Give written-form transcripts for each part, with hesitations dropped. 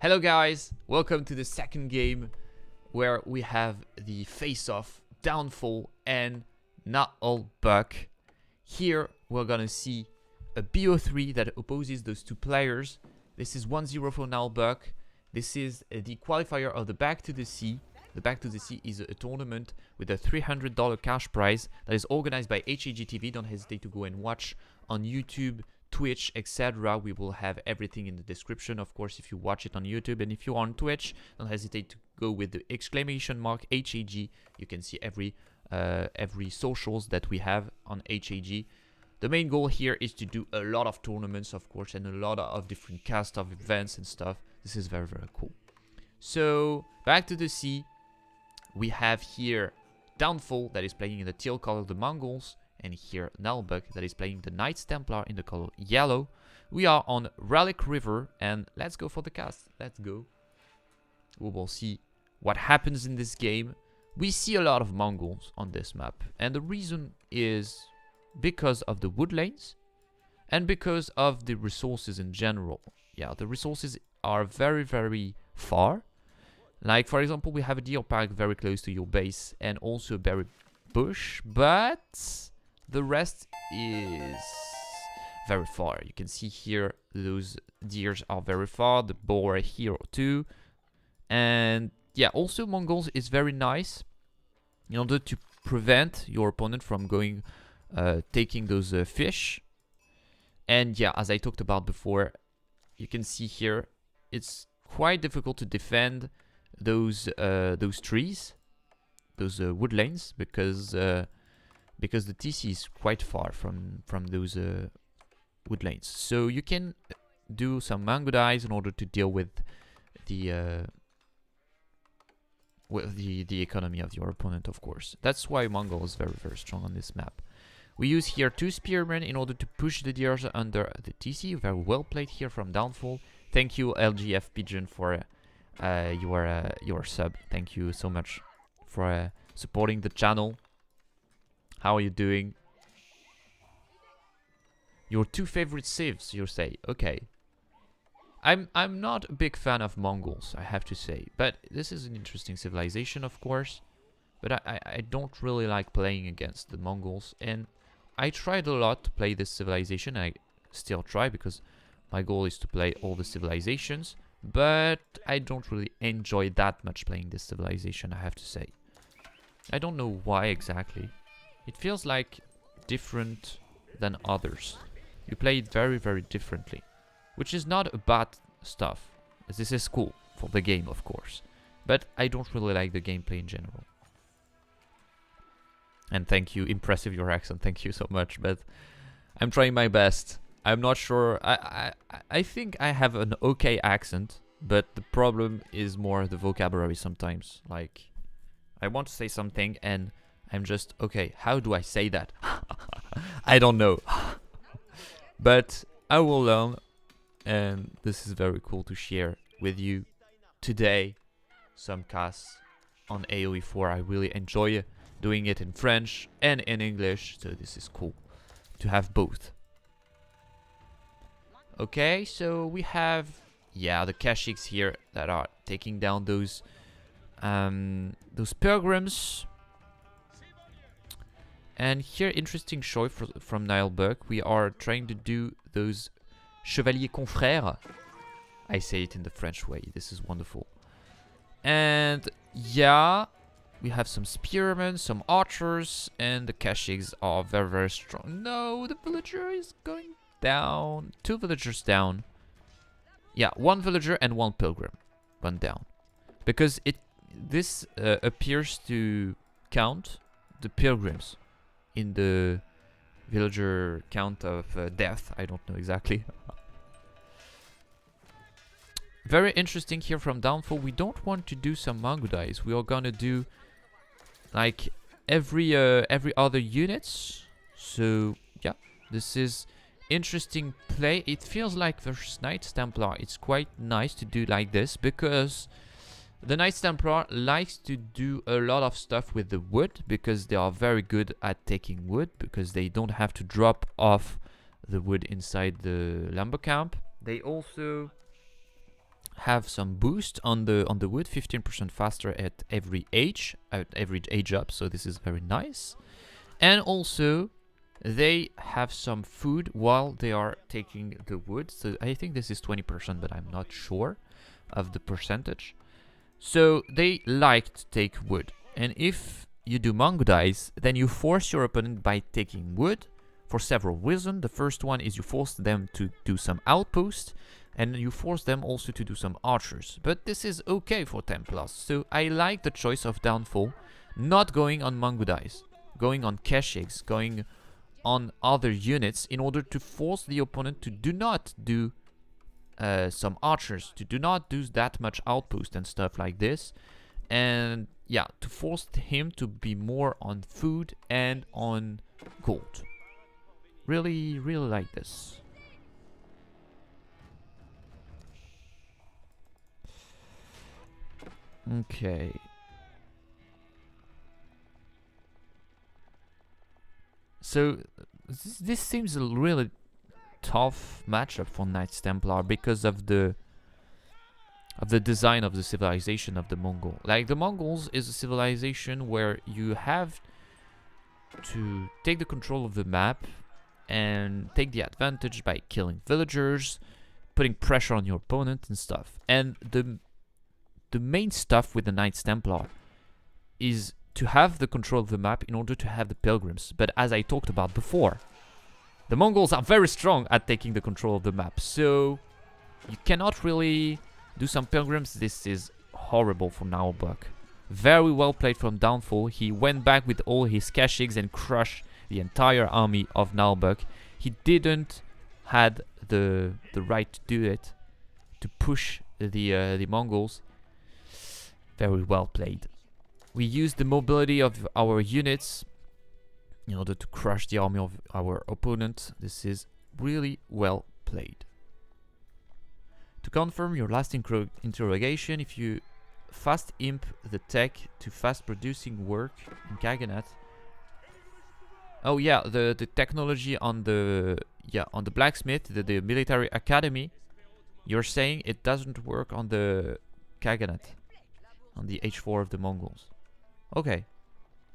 Hello guys, welcome to the second game where we have the face-off Downfall and Naheulbeuk. Here we're gonna see a BO3 that opposes those two players. This is 1-0 for Naheulbeuk. This is the qualifier of the Back to the Sea. The Back to the Sea is a tournament with a $300 cash prize that is organized by HAGTV. Don't hesitate to go and watch on YouTube, Twitch, etc. We will have everything in the description, of course, if you watch it on YouTube. And if you're on Twitch, don't hesitate to go with the exclamation mark HAG. You can see every socials that we have on HAG. The main goal here is to do a lot of tournaments, of course, and a lot of different cast of events and stuff. This is very, very cool. So, Back to the Sea. We have here Downfall that is playing in the teal color, the Mongols. And here Naheulbeuk that is playing the Knights Templar in the color yellow. We are on Relic River and let's go for the cast. Let's go. We will see what happens in this game. We see a lot of Mongols on this map. And the reason is because of the wood lanes and because of the resources in general. Yeah, the resources are very, very far. Like, for example, we have a deer park very close to your base and also a berry bush, but the rest is very far. You can see here those deers are very far, the boar here too. And yeah, also Mongols is very nice in order to prevent your opponent from going taking those fish. And yeah, as I talked about before, you can see here it's quite difficult to defend those trees, those wood lanes, because the TC is quite far from those wood lanes. So you can do some mango dives in order to deal with the economy of your opponent, of course. That's why Mongol is very, very strong on this map. We use here 2 spearmen in order to push the deers under the TC. Very well played here from Downfall. Thank you, LGF Pigeon, for your sub. Thank you so much for supporting the channel. How are you doing? Your 2 favorite civs, you say. Okay. I'm not a big fan of Mongols, I have to say. But this is an interesting civilization, of course. But I don't really like playing against the Mongols. And I tried a lot to play this civilization. I still try because my goal is to play all the civilizations. But I don't really enjoy that much playing this civilization, I have to say. I don't know why exactly. It feels like different than others. You play it very, very differently. Which is not a bad stuff. This is cool for the game, of course. But I don't really like the gameplay in general. And thank you, impressive your accent, thank you so much. But I'm trying my best. I'm not sure. I think I have an okay accent. But the problem is more the vocabulary sometimes. Like, I want to say something and I'm just, okay, how do I say that? I don't know. But I will learn. And this is very cool to share with you today. Some casts on AOE 4. I really enjoy doing it in French and in English. So this is cool to have both. Okay, so we have, yeah, the Kashyyyks here that are taking down those pilgrims. And here, interesting choice from Naheulbeuk. We are trying to do those Chevaliers Confrères. I say it in the French way. This is wonderful. And yeah, we have some spearmen, some archers, and the Kashyyyks are very, very strong. No, the villager is going down. 2 villagers down. Yeah, 1 villager and 1 pilgrim went down. Because this appears to count the pilgrims in the villager count of death. I don't know exactly. Very interesting here from Downfall. We don't want to do some mango dives. We are gonna do like every other units. So yeah, this is interesting play. It feels like versus Knights Templar. It's quite nice to do like this because the Knights Templar likes to do a lot of stuff with the wood because they are very good at taking wood because they don't have to drop off the wood inside the lumber camp. They also have some boost on the wood, 15% faster at every age up. So this is very nice. And also, they have some food while they are taking the wood. So I think this is 20%, but I'm not sure of the percentage. So they like to take wood. And if you do Mongo dice, then you force your opponent by taking wood for several reasons. The first one is you force them to do some outposts, and you force them also to do some archers. But this is okay for 10+. So I like the choice of Downfall, not going on Mongo dice, going on Keshigs, going on other units in order to force the opponent to do not do some archers, to do not do that much outpost and stuff like this. And yeah, to force him to be more on food and on gold. Really, really like this. Okay. So this seems a really tough matchup for Knights Templar because of the design of the civilization of the Mongol. Like, the Mongols is a civilization where you have to take the control of the map and take the advantage by killing villagers, putting pressure on your opponent and stuff. And the main stuff with the Knights Templar is to have the control of the map in order to have the pilgrims. But as I talked about before, the Mongols are very strong at taking the control of the map, so you cannot really do some pilgrims. This is horrible for Naheulbeuk. Very well played from Downfall. He went back with all his Keshigs and crushed the entire army of Naheulbeuk. He didn't had the right to do it, to push the Mongols. Very well played. We used the mobility of our units in order to crush the army of our opponent. This is really well played. To confirm your last interrogation, if you fast imp the tech to fast producing work in Kaganat. Oh yeah, the technology on the blacksmith, the military academy. You're saying it doesn't work on the Kaganat, on the H4 of the Mongols. Okay,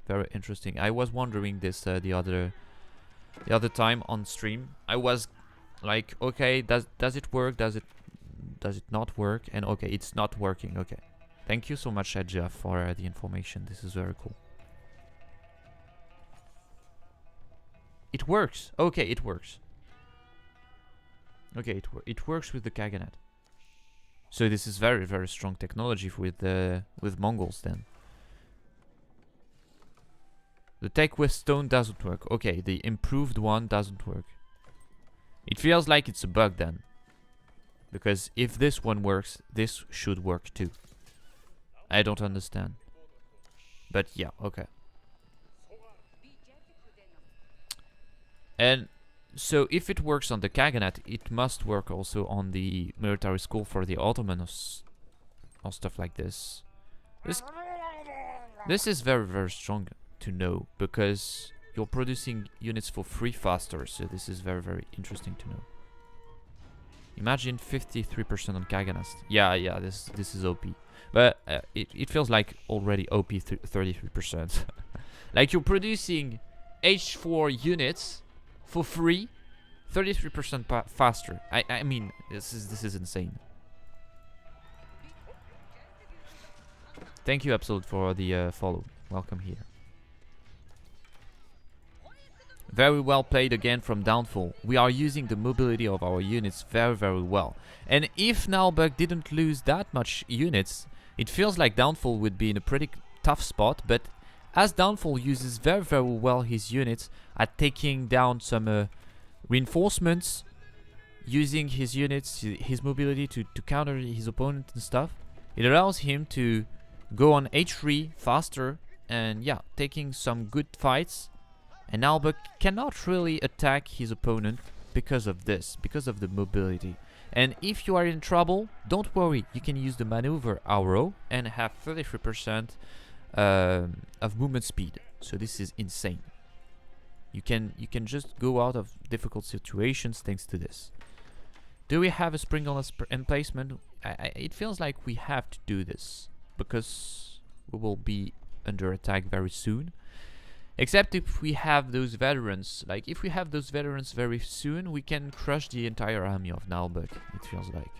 very interesting. I was wondering this the other time on stream. I was like, okay, does it work? Does it not work? And okay, it's not working. Okay, thank you so much, Adja, for the information. This is very cool. It works. Okay, it works. Okay, it works with the Kaganat. So this is very, very strong technology with Mongols then. The tech with stone doesn't work. Okay, the improved one doesn't work. It feels like it's a bug then. Because if this one works, this should work too. I don't understand. But yeah, okay. And so if it works on the Kaganat, it must work also on the military school for the Ottomans or stuff like this. This is very, very strong to know, because you're producing units for free faster, so this is very, very interesting to know. Imagine 53% on Kaganast. Yeah, this is OP. But it feels like already OP 33%. Like, you're producing H4 units for free, 33% faster. I mean, this is insane. Thank you, Absolute, for the follow. Welcome here. Very well played again from Downfall. We are using the mobility of our units very, very well. And if Naheulbeuk didn't lose that much units, it feels like Downfall would be in a pretty tough spot. But as Downfall uses very, very well his units at taking down some reinforcements, using his units, his mobility to counter his opponent and stuff, it allows him to go on H3 faster and yeah, taking some good fights. And Naheulbeuk cannot really attack his opponent because of this, because of the mobility. And if you are in trouble, don't worry, you can use the maneuver arrow and have 33% of movement speed. So this is insane. You can just go out of difficult situations thanks to this. Do we have a sprinkle emplacement? It feels like we have to do this because we will be under attack very soon. Except if we have those veterans. Like, if we have those veterans very soon, we can crush the entire army of Naheulbeuk, it feels like.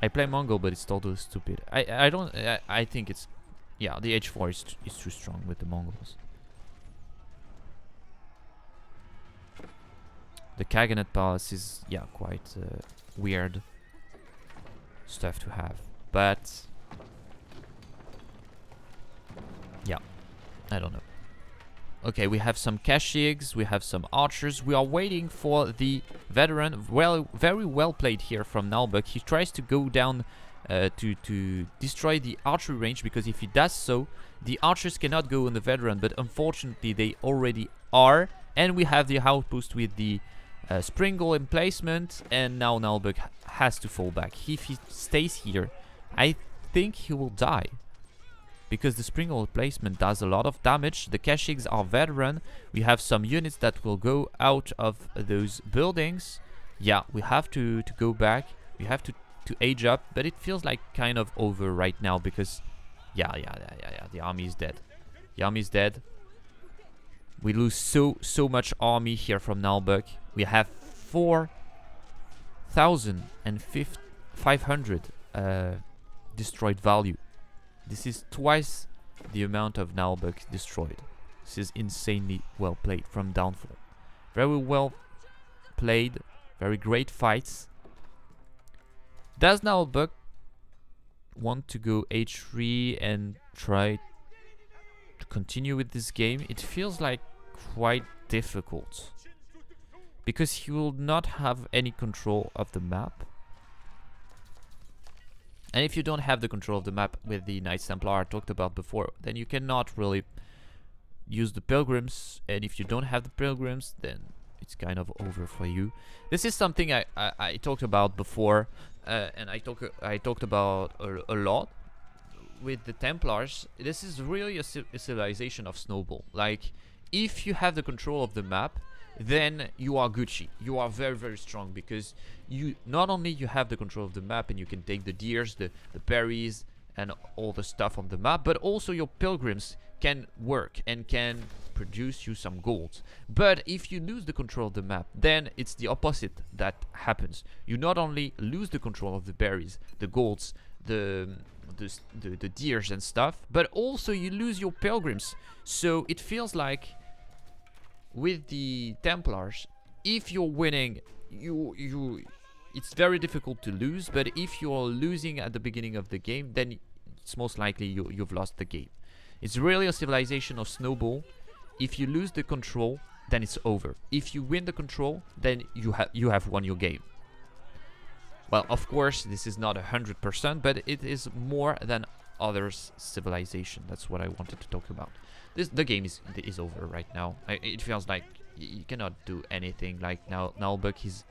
I play Mongol, but it's totally stupid. I think it's... Yeah, the H4 is too strong with the Mongols. The Kaganet Palace is, yeah, quite weird stuff to have. But... yeah, I don't know. Okay, we have some Kashyyyks, we have some archers. We are waiting for the veteran. Well, very well played here from Naheulbeuk. He tries to go down to destroy the archery range, because if he does so, the archers cannot go on the veteran, but unfortunately they already are. And we have the outpost with the Springle emplacement, and now Naheulbeuk has to fall back. If he stays here, I think he will die, because the Springle placement does a lot of damage. The Kashyyyks are veteran. We have some units that will go out of those buildings. Yeah, we have to go back. We have to age up, but it feels like kind of over right now, because yeah, the army is dead. The army is dead. We lose so much army here from Naheulbeuk. We have 4,500 destroyed value. This is twice the amount of Naheulbeuk destroyed. This is insanely well played from Downfall. Very well played. Very great fights. Does Naheulbeuk want to go H3 and try to continue with this game? It feels like quite difficult, because he will not have any control of the map. And if you don't have the control of the map with the Knights Templar I talked about before, then you cannot really use the pilgrims. And if you don't have the pilgrims, then it's kind of over for you. This is something I talked about before, and I talked about a lot with the Templars. This is really a civilization of snowball. Like, if you have the control of the map, then you are Gucci. You are very strong, because you not only you have the control of the map and you can take the deers, the berries and all the stuff on the map, but also your pilgrims can work and can produce you some gold. But if you lose the control of the map, then it's the opposite that happens. You not only lose the control of the berries, the golds, the deers and stuff, but also you lose your pilgrims. So it feels like with the Templars, if you're winning, it's very difficult to lose. But if you're losing at the beginning of the game, then it's most likely you've lost the game. It's really a civilization of snowball. If you lose the control, then it's over. If you win the control, then you have won your game. Well, of course, this is not 100%, but it is more than others' civilization. That's what I wanted to talk about. The game is over right now. It feels like you cannot do anything. Like, now Naheulbeuk is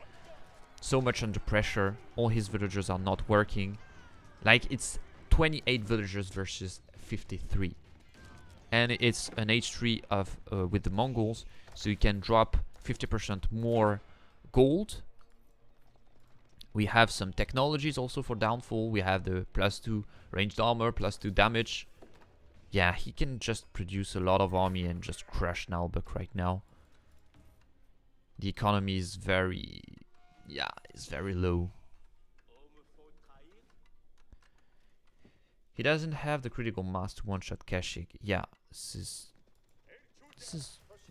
so much under pressure. All his villagers are not working. Like, it's 28 villagers versus 53. And it's an H3 of with the Mongols, so you can drop 50% more gold. We have some technologies also for Downfall. We have the +2 ranged armor, +2 damage. Yeah, he can just produce a lot of army and just crush Naheulbeuk right now. The economy is very... yeah, it's very low. He doesn't have the critical mass to one-shot Kashyyyk. Yeah, this is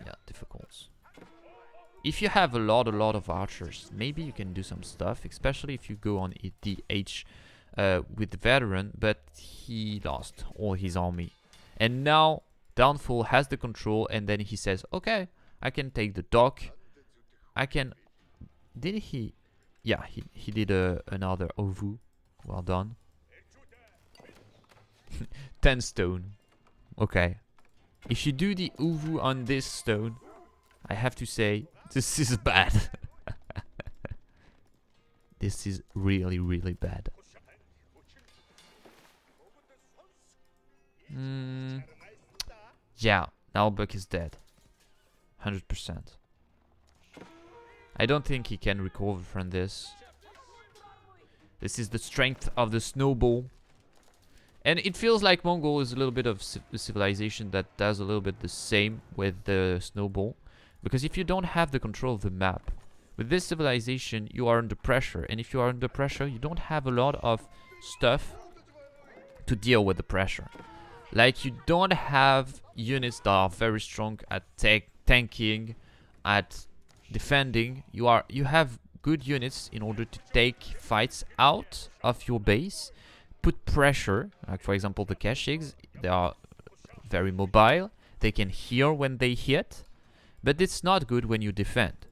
yeah, difficult. If you have a lot of archers, maybe you can do some stuff, especially if you go on the H with the veteran, but he lost all his army. And now Downfall has the control, and then he says, okay, I can take the dock. I can... Did he... Yeah, he did another Ovu. Well done. 10 stone. Okay. If you do the Ovu on this stone, I have to say, this is bad. This is really bad. Yeah, Naheulbeuk is dead. 100%. I don't think he can recover from this. This is the strength of the snowball. And it feels like Mongol is a little bit of a civilization that does a little bit the same with the snowball. Because if you don't have the control of the map, with this civilization you are under pressure. And if you are under pressure, you don't have a lot of stuff to deal with the pressure. Like, you don't have units that are very strong at tanking, at defending. You have good units in order to take fights out of your base, put pressure. Like, for example, the Kashyyyks, they are very mobile. They can heal when they hit, but it's not good when you defend.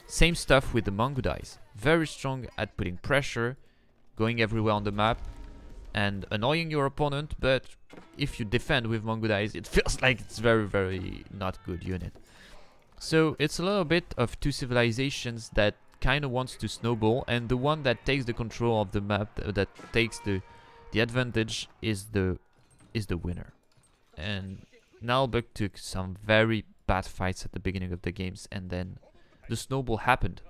Same stuff with the Mongudais. Very strong at putting pressure, going everywhere on the map, and annoying your opponent, but if you defend with Mongudais, it feels like it's very, very not good unit. So it's a little bit of two civilizations that kind of wants to snowball, and the one that takes the control of the map, that takes the advantage, is the winner. And Naheulbeuk took some very bad fights at the beginning of the games, and then the snowball happened.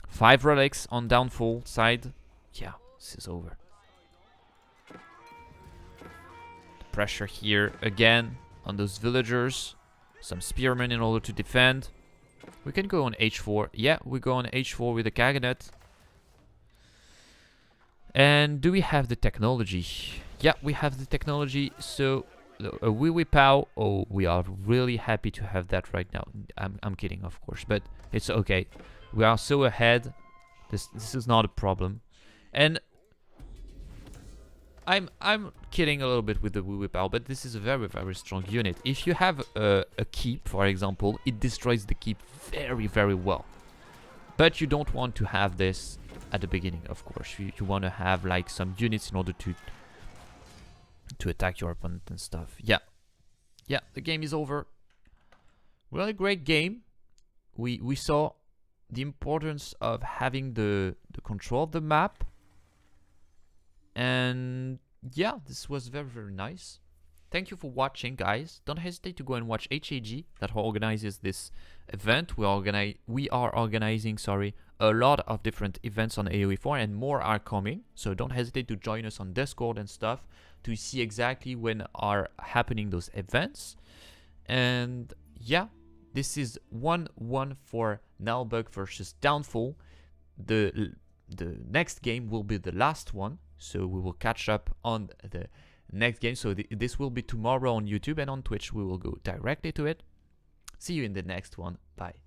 5 relics on Downfall side. Yeah, this is over. The pressure here again on those villagers. Some spearmen in order to defend. We can go on H4. Yeah, we go on H4 with the Kaganet. And do we have the technology? Yeah, we have the technology. So a wee wee pow. Oh, we are really happy to have that right now. I'm kidding, of course, but it's okay. We are so ahead. This is not a problem. And I'm kidding a little bit with the wee wee pow, but this is a very, very strong unit. If you have a keep, for example, it destroys the keep very, very well. But you don't want to have this at the beginning, of course. You want to have like some units in order to attack your opponent and stuff. Yeah, the game is over. Really great game. We saw the importance of having the control of the map. And yeah, this was very, very nice. Thank you for watching, guys. Don't hesitate to go and watch HAG that organizes this event. We are organizing, a lot of different events on AOE 4, and more are coming. So don't hesitate to join us on Discord and stuff to see exactly when are happening those events. And yeah, this is 1-1 for Naheulbeuk versus Downfall. The next game will be the last one. So we will catch up on the next game. So this will be tomorrow on YouTube, and on Twitch we will go directly to it. See you in the next one. Bye.